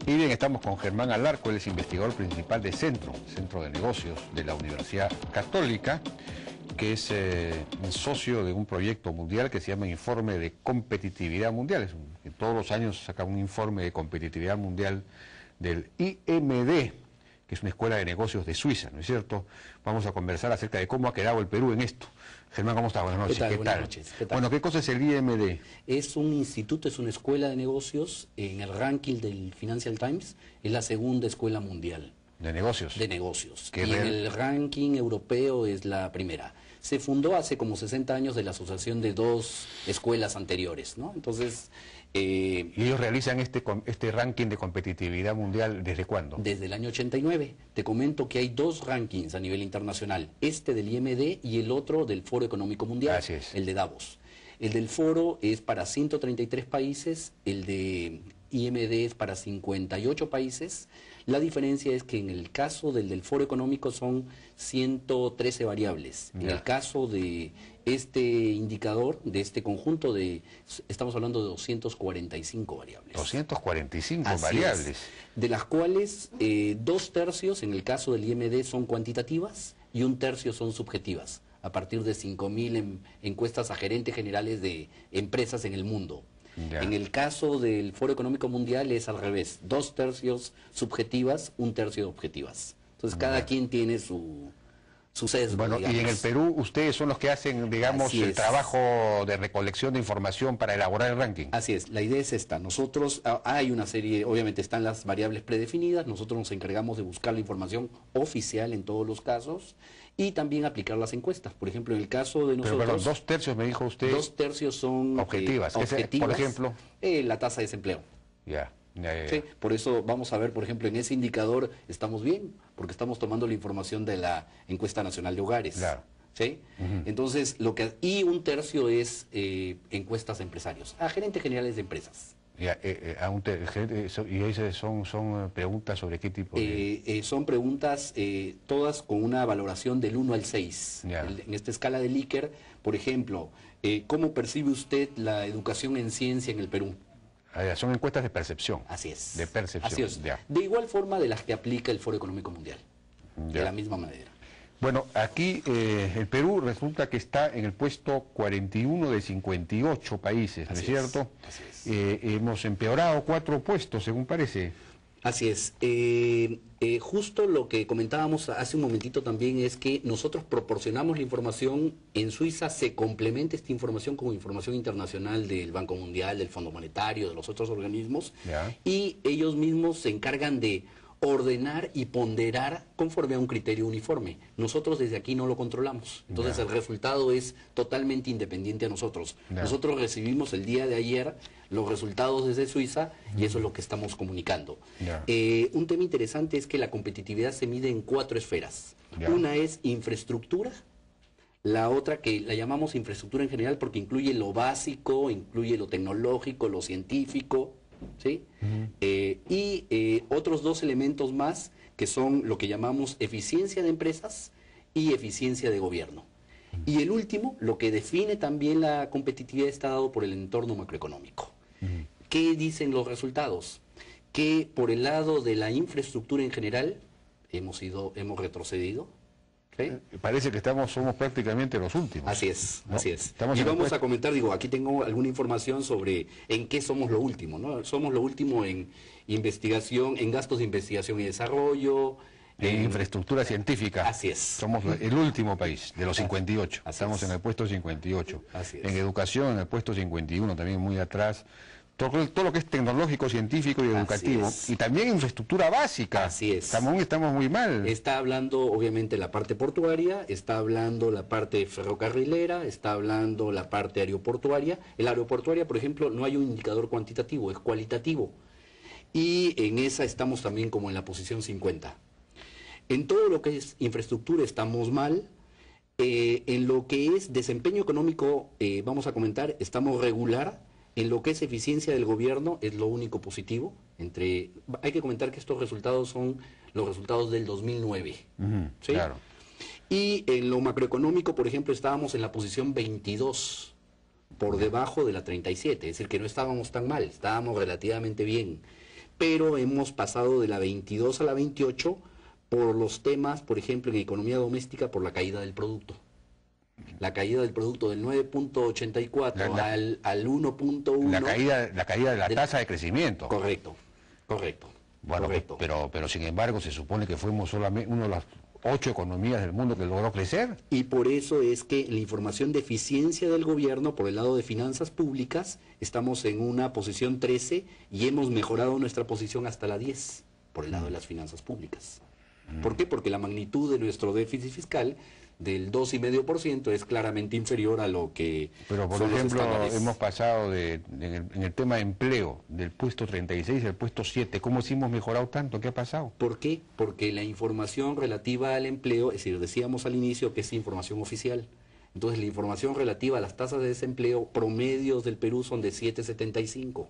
Y bien, estamos con Germán Alarco, él es investigador principal de Centro de Negocios de la Universidad Católica, que es socio de un proyecto mundial que se llama Informe de Competitividad Mundial. Todos los años saca un informe de competitividad mundial del IMD, que es una escuela de negocios de Suiza, ¿no es cierto? Vamos a conversar acerca de cómo ha quedado el Perú en esto. Germán, ¿cómo está? Buenas noches. ¿Qué tal? Buenas noches. ¿Qué tal? Bueno, ¿qué cosa es el IMD? Es un instituto, es una escuela de negocios. En el ranking del Financial Times es la segunda escuela mundial. ¿De negocios? De negocios. ¿Qué Y en el ranking europeo es la primera. Se fundó hace como 60 años de la asociación de dos escuelas anteriores, ¿no? Entonces... ¿Y ellos realizan este ranking de competitividad mundial desde cuándo? Desde el año 89. Te comento que hay dos rankings a nivel internacional, este del IMD y el otro del Foro Económico Mundial, Así es. El de Davos. El del Foro es para 133 países, el de IMD es para 58 países. La diferencia es que en el caso del Foro Económico son 113 variables. En el caso de este indicador, de este conjunto, estamos hablando de 245 variables. 245 Así variables. Es, de las cuales 2/3 en el caso del IMD son cuantitativas y 1/3 son subjetivas, a partir de 5.000 encuestas a gerentes generales de empresas en el mundo. Ya. En el caso del Foro Económico Mundial es al revés, 2/3 subjetivas, 1/3 objetivas. Entonces cada quien tiene su sesgo, Bueno, digamos. y en el Perú ustedes son los que hacen, digamos, el trabajo de recolección de información para elaborar el ranking. Así es, la idea es esta. Nosotros, hay una serie, obviamente están las variables predefinidas, nosotros nos encargamos de buscar la información oficial en todos los casos y también aplicar las encuestas. Por ejemplo, en el caso de nosotros... Pero 2/3 me dijo usted... 2/3 son... objetivas. objetivas. Por ejemplo... la tasa de desempleo. Ya. Sí, por eso vamos a ver, por ejemplo, en ese indicador estamos bien, porque estamos tomando la información de la encuesta nacional de hogares. Claro. ¿Sí? Entonces, y 1/3 es encuestas a empresarios, a gerentes generales de empresas. Ya, y esas son preguntas sobre qué tipo de... son preguntas todas con una valoración del 1 al 6. En esta escala de Likert, por ejemplo, ¿cómo percibe usted la educación en ciencia en el Perú? Son encuestas de percepción. Así es. De percepción. Así es. Ya. De igual forma de las que aplica el Foro Económico Mundial. Ya. De la misma manera. Bueno, aquí el Perú resulta que está en el puesto 41 de 58 países, ¿no es cierto? Así es. Hemos empeorado 4 puestos, según parece. Así es. Justo lo que comentábamos hace un momentito también es que nosotros proporcionamos la información. En Suiza se complementa esta información con información internacional del Banco Mundial, del Fondo Monetario, de los otros organismos, y ellos mismos se encargan de ordenar y ponderar conforme a un criterio uniforme. Nosotros desde aquí no lo controlamos. Entonces el resultado es totalmente independiente a nosotros. Nosotros recibimos el día de ayer los resultados desde Suiza y eso es lo que estamos comunicando. Un tema interesante es que la competitividad se mide en 4 esferas. Una es infraestructura, la otra que la llamamos infraestructura en general porque incluye lo básico, incluye lo tecnológico, lo científico, ¿sí? Y otros 2 elementos más que son lo que llamamos eficiencia de empresas y eficiencia de gobierno. Y el último, lo que define también la competitividad, está dado por el entorno macroeconómico. ¿Qué dicen los resultados? Que por el lado de la infraestructura en general hemos retrocedido. ¿Sí? Parece que somos prácticamente los últimos. Así es, ¿no? Así es. Estamos y vamos a comentar, aquí tengo alguna información sobre en qué somos lo último, ¿no? Somos lo último en investigación, en gastos de investigación y desarrollo. En infraestructura científica. Así es. Somos el último país, de los 58. Estamos en el puesto 58. Así es. En educación, en el puesto 51, también muy atrás. Todo lo que es tecnológico, científico y educativo. Y también infraestructura básica. Así es. Estamos muy mal. Está hablando, obviamente, la parte portuaria, está hablando la parte ferrocarrilera, está hablando la parte aeroportuaria. El aeroportuaria, por ejemplo, no hay un indicador cuantitativo, es cualitativo. Y en esa estamos también como en la posición 50. En todo lo que es infraestructura estamos mal. En lo que es desempeño económico, vamos a comentar, estamos regular. En lo que es eficiencia del gobierno es lo único positivo. Hay que comentar que estos resultados son los resultados del 2009. ¿Sí? Claro. Y en lo macroeconómico, por ejemplo, estábamos en la posición 22, por debajo de la 37. Es decir, que no estábamos tan mal, estábamos relativamente bien. pero hemos pasado de la 22 a la 28 por los temas, por ejemplo, en economía doméstica, por la caída del producto. La caída del producto del 9.84 al 1.1. La caída de la tasa de crecimiento. Correcto. Bueno, correcto. Pero sin embargo se supone que fuimos solamente una de las 8 economías del mundo que logró crecer. Y por eso es que la información de eficiencia del gobierno, por el lado de finanzas públicas, estamos en una posición 13 y hemos mejorado nuestra posición hasta la 10, por el lado de las finanzas públicas. ¿Por qué? Porque la magnitud de nuestro déficit fiscal del 2,5% es claramente inferior a lo que Pero, por son los ejemplo, estándares. hemos pasado en el tema de empleo, del puesto 36 al puesto 7. ¿Cómo hemos mejorado tanto? ¿Qué ha pasado? ¿Por qué? Porque la información relativa al empleo, es decir, decíamos al inicio que es información oficial. Entonces, la información relativa a las tasas de desempleo promedios del Perú son de 7,75.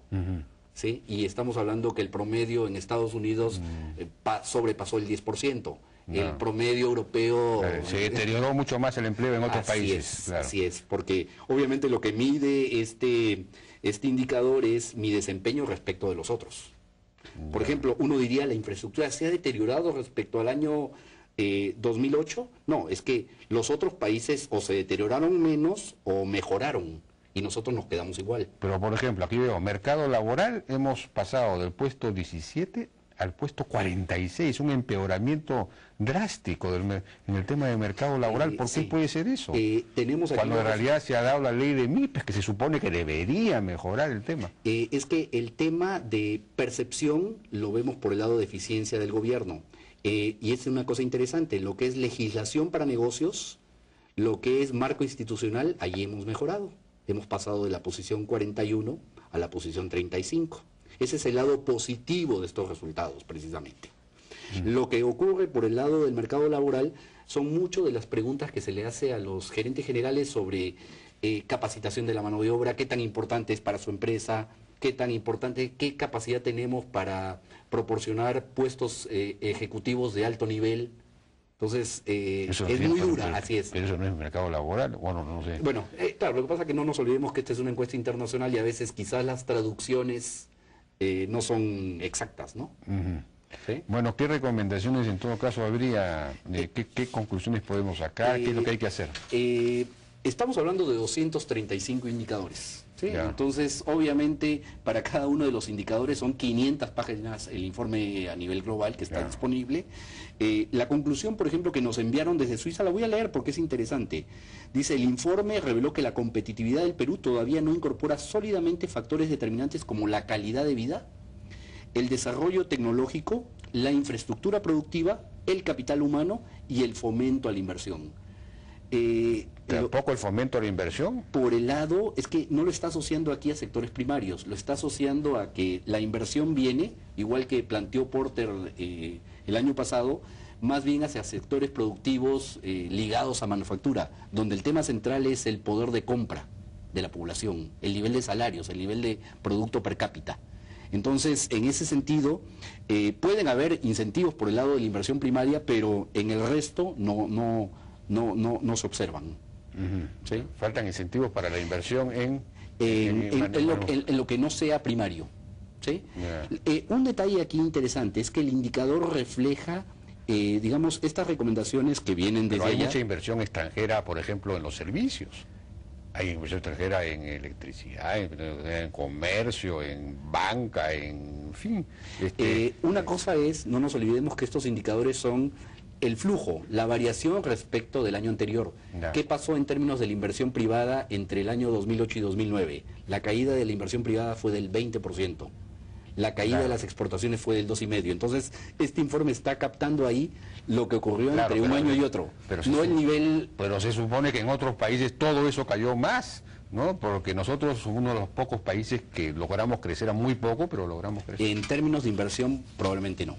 ¿Sí? Y estamos hablando que el promedio en Estados Unidos sobrepasó el 10%. El promedio europeo... Se deterioró mucho más el empleo en otros países. Así es, porque obviamente lo que mide este indicador es mi desempeño respecto de los otros. Por ejemplo, uno diría la infraestructura se ha deteriorado respecto al año 2008. No, es que los otros países o se deterioraron menos o mejoraron. Y nosotros nos quedamos igual. Pero, por ejemplo, aquí veo, mercado laboral, hemos pasado del puesto 17 al puesto 46, un empeoramiento drástico en el tema de mercado laboral. ¿Por qué puede ser eso? Tenemos aquí cuando en realidad se ha dado la ley de MIPES, que se supone que debería mejorar el tema. Es que el tema de percepción lo vemos por el lado de eficiencia del gobierno. Y es una cosa interesante, lo que es legislación para negocios, lo que es marco institucional, allí hemos mejorado. Hemos pasado de la posición 41 a la posición 35. Ese es el lado positivo de estos resultados, precisamente. Lo que ocurre por el lado del mercado laboral son muchas de las preguntas que se le hace a los gerentes generales sobre capacitación de la mano de obra, qué tan importante es para su empresa, qué capacidad tenemos para proporcionar puestos ejecutivos de alto nivel. Entonces, es muy dura, así es. Pero eso no es mercado laboral, bueno, no sé. Bueno, claro, lo que pasa es que no nos olvidemos que esta es una encuesta internacional y a veces quizás las traducciones no son exactas, ¿no? ¿Sí? Bueno, ¿qué recomendaciones en todo caso habría? ¿Qué conclusiones podemos sacar? ¿Qué es lo que hay que hacer? Estamos hablando de 235 indicadores. ¿Sí? Entonces, obviamente, para cada uno de los indicadores son 500 páginas el informe a nivel global que está disponible. La conclusión, por ejemplo, que nos enviaron desde Suiza, la voy a leer porque es interesante. Dice, el informe reveló que la competitividad del Perú todavía no incorpora sólidamente factores determinantes como la calidad de vida, el desarrollo tecnológico, la infraestructura productiva, el capital humano y el fomento a la inversión. ¿Tampoco el fomento a la inversión? Por el lado, es que no lo está asociando aquí a sectores primarios, lo está asociando a que la inversión viene, igual que planteó Porter el año pasado, más bien hacia sectores productivos ligados a manufactura, donde el tema central es el poder de compra de la población, el nivel de salarios, el nivel de producto per cápita. Entonces, en ese sentido, pueden haber incentivos por el lado de la inversión primaria, pero en el resto no se observan. ¿Sí? Faltan incentivos para la inversión en lo que no sea primario. ¿Sí? Un detalle aquí interesante es que el indicador refleja, digamos, estas recomendaciones que vienen desde Pero hay allá. mucha inversión extranjera, por ejemplo, en los servicios. Hay inversión extranjera en electricidad, en comercio, en banca, en fin. Una cosa es, no nos olvidemos que estos indicadores son el flujo, la variación respecto del año anterior. ¿Qué pasó en términos de la inversión privada entre el año 2008 y 2009? La caída de la inversión privada fue del 20%. La caída de las exportaciones fue del 2,5%. Entonces, este informe está captando ahí lo que ocurrió entre un año y otro. No el nivel... Pero se supone que en otros países todo eso cayó más, ¿no? Porque nosotros somos uno de los pocos países que logramos crecer a muy poco, pero logramos crecer. En términos de inversión, probablemente no.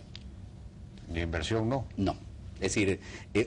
¿De inversión no? No. Es decir,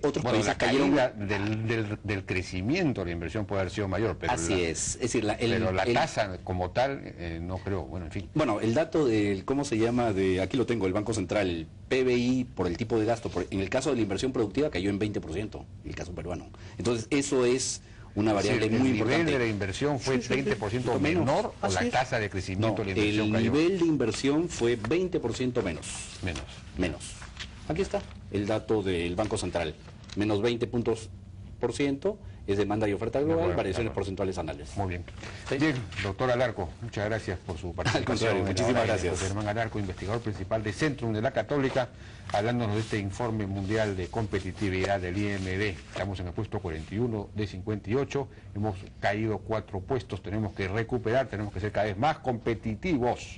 otros países la caída del crecimiento de la inversión puede haber sido mayor, pero es decir, la tasa como tal, no creo, bueno, en fin. Bueno, el dato del, ¿cómo se llama? Aquí lo tengo, el Banco Central, el PBI por el tipo de gasto, en el caso de la inversión productiva cayó en 20%, el caso peruano. Entonces, eso es una variable ¿El muy nivel importante. de la inversión fue 20% menos. menor o Así la es. tasa de crecimiento de la inversión el cayó? nivel de inversión fue 20% menos. Menos. Menos. Aquí está el dato del Banco Central. Menos 20 puntos por ciento es demanda y oferta global, acuerdo, variaciones claro. porcentuales anuales. Muy bien. ¿Sí? Bien, doctor Alarco, muchas gracias por su participación. contrario, en la muchísimas hora. gracias. José Germán Alarco, investigador principal de Centrum de la Católica, hablándonos de este informe mundial de competitividad del IMD. Estamos en el puesto 41 de 58, hemos caído 4 puestos, tenemos que recuperar, tenemos que ser cada vez más competitivos.